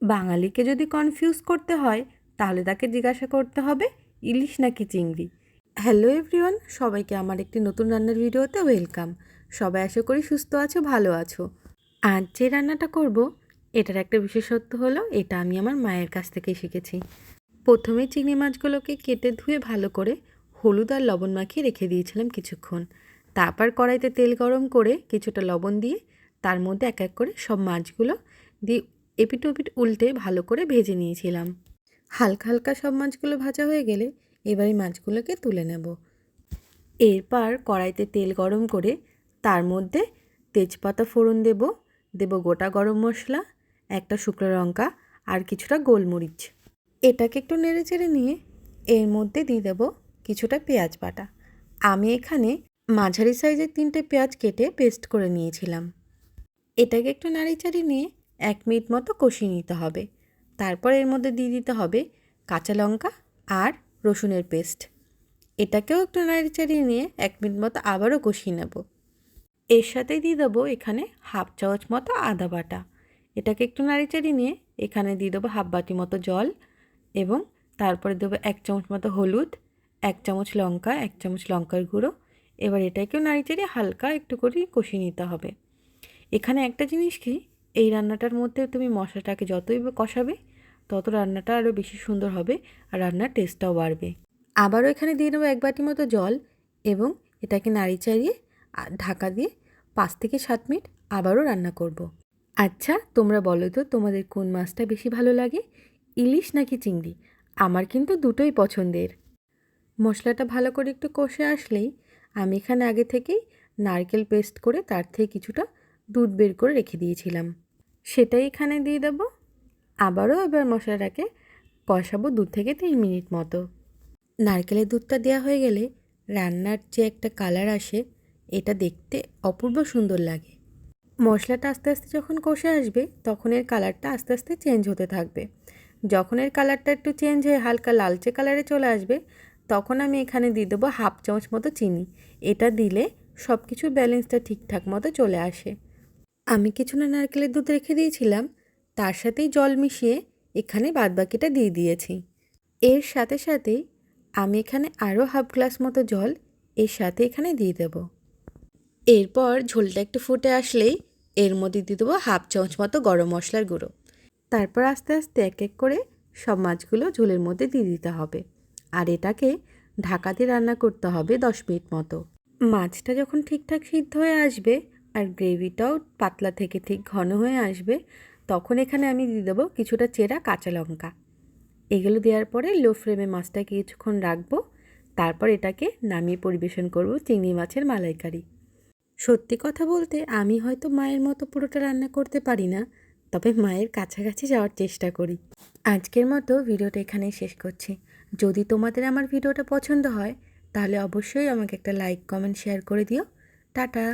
বাঙালিকে যদি কনফিউজ করতে হয় তাহলে তাকে জিজ্ঞাসা করতে হবে ইলিশ নাকি চিংড়ি। হ্যালো এভরিওয়ান, সবাইকে আমার একটি নতুন রান্নার ভিডিওতে ওয়েলকাম। সবাই আশা করি সুস্থ আছো, ভালো আছো। আজ যে রান্নাটা করব এটার একটা বিশেষত্ব হলো এটা আমি আমার মায়ের কাছ থেকে শিখেছি। প্রথমে চিংড়ি মাছগুলোকে কেটে ধুয়ে ভালো করে হলুদ আর লবণ মাখিয়ে রেখে দিয়েছিলাম কিছুক্ষণ। তারপর কড়াইতে তেল গরম করে কিছুটা লবণ দিয়ে তার মধ্যে এক এক করে সব মাছগুলো দিয়ে এপিট ওপিট উল্টে ভালো করে ভেজে নিয়েছিলাম। হালকা হালকা সব মাছগুলো ভাজা হয়ে গেলে এবারে মাছগুলোকে তুলে নেব। এরপর কড়াইতে তেল গরম করে তার মধ্যে তেজপাতা ফোড়ন দেব গোটা গরম মশলা, একটা শুকনো লঙ্কা আর কিছুটা গোলমরিচ। এটাকে একটু নেড়ে চেড়ে নিয়ে এর মধ্যে দিয়ে দেব কিছুটা পেঁয়াজ বাটা। আমি এখানে মাঝারি সাইজের 3টে পেঁয়াজ কেটে পেস্ট করে নিয়েছিলাম। এটাকে একটু নাড়িচাড়ি নিয়ে 1 মিনিট মতো কষিয়ে নিতে হবে। তারপর এর মধ্যে দিয়ে দিতে হবে কাঁচা লঙ্কা আর রসুনের পেস্ট। এটাকেও একটু নাড়িচাড়িয়ে নিয়ে 1 মিনিট মতো আবারও কষিয়ে নেব। এর সাথেই দিয়ে দেবো এখানে হাফ চামচ মতো আদা বাটা। এটাকে একটু নাড়িচাড়িয়ে নিয়ে এখানে দিয়ে দেবো হাফ বাটি মতো জল এবং তারপরে দেবো 1 চামচ মতো হলুদ, 1 চামচ লঙ্কা, 1 চামচ লঙ্কার গুঁড়ো। এবার এটাকেও নাড়িচাড়িয়ে হালকা একটু করে কষিয়ে নিতে হবে। এখানে একটা জিনিস কি, এই রান্নাটার মধ্যে তুমি মশলাটাকে যতই কষাবে তত রান্নাটা আরও বেশি সুন্দর হবে আর রান্নার টেস্টটাও বাড়বে। আবারও এখানে দিয়ে নেবো 1 বাটি মতো জল এবং এটাকে নাড়িচাড়িয়ে ঢাকা দিয়ে 5 থেকে 7 মিনিট আবারও রান্না করব। আচ্ছা, তোমরা বলো তো তোমাদের কোন মাছটা বেশি ভালো লাগে, ইলিশ নাকি চিংড়ি? আমার কিন্তু দুটোই পছন্দের। মশলাটা ভালো করে একটু কষে আসলেই আমি এখানে আগে থেকেই নারকেল পেস্ট করে তার থেকে কিছুটা দুধ বের করে রেখে দিয়েছিলাম, সেটাই এখানে দিয়ে দেবো। আবারও এবার মশলাটাকে কষাবো 2 থেকে 3 মিনিট মতো। নারকেলের দুধটা দেওয়া হয়ে গেলে রান্নার যে একটা কালার আসে, এটা দেখতে অপূর্ব সুন্দর লাগে। মশলাটা আস্তে আস্তে যখন কষে আসবে তখন এর কালারটা আস্তে আস্তে চেঞ্জ হতে থাকবে। যখন এর কালারটা একটু চেঞ্জ হয়ে হালকা লালচে কালারে চলে আসবে তখন আমি এখানে দিয়ে দেবো হাফ চামচ মতো চিনি। এটা দিলে সব কিছুর ব্যালেন্সটা ঠিকঠাক মতো চলে আসে। আমি কিছুটা নারকেলের দুধ রেখে দিয়েছিলাম, তার সাথেই জল মিশিয়ে এখানে বাদবাকিটা দিয়ে দিয়েছি। এর সাথে সাথেই আমি এখানে আরও হাফ গ্লাস মতো জল এর সাথে এখানে দিয়ে দেব। এরপর ঝোলটা একটু ফুটে আসলেই এর মধ্যে দিয়ে দেবো হাফ চামচ মতো গরম মশলার গুঁড়ো। তারপর আস্তে আস্তে এক এক করে সব মাছগুলো ঝোলের মধ্যে দিয়ে দিতে হবে আর এটাকে ঢাকা দিয়ে রান্না করতে হবে 10 মিনিট মতো। মাছটা যখন ঠিকঠাক সিদ্ধ হয়ে আসবে আর গ্রেভিটাও পাতলা থেকে ঠিক ঘন হয়ে আসবে তখন এখানে আমি দিয়ে দেবো কিছুটা চেরা কাঁচা লঙ্কা। এগুলো দেওয়ার পরে লো ফ্লেমে মাছটাকে কিছুক্ষণ রাখবো, তারপর এটাকে নামিয়ে পরিবেশন করব চিংড়ি মাছের মালাইকারি। সত্যি কথা বলতে আমি হয়তো মায়ের মতো পুরোটা রান্না করতে পারি না, তবে মায়ের কাছাকাছি যাওয়ার চেষ্টা করি। আজকের মতো ভিডিওটা এখানেই শেষ করছি। যদি তোমাদের আমার ভিডিওটা পছন্দ হয় তাহলে অবশ্যই আমাকে একটা লাইক, কমেন্ট, শেয়ার করে দিও। টাটা।